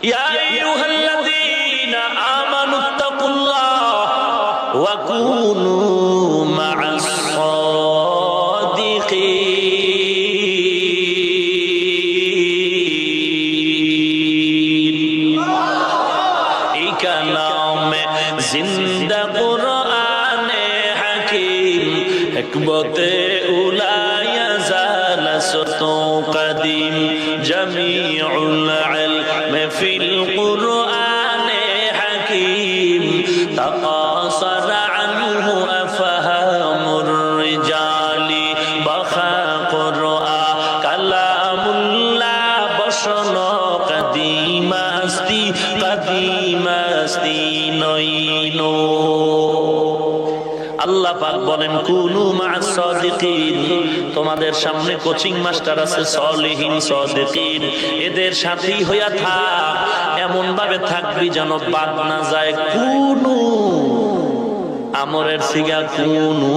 ইয়া আইয়ুহাল্লাযীনা আমানুত্তাকুল্লাহ ওয়া কুনু মা'আস সাদিকিন। এই কালামে জিন্দা কুরআনে হাকীম হিকমতে উলায়া জালাসতু কদীম জামিউল ইলম ফিল কুরআনে হাকীম তাকাসারা আনহু আফহামুর রিজালি বাখা কুরআ কালামুল্লাহ বসন কদিমাস্তি নইনো। আল্লাহ পাক বলেন কুনু মা'আস সাদিকিন, তোমাদের সামনে কোচিং মাস্টার আছে সলিহিন সাদিকিন, এদের সাথেই হইয়া থাক, এমন ভাবে থাকবি যেন বাদ না যায়। কুনু আমরের সিগা কুনু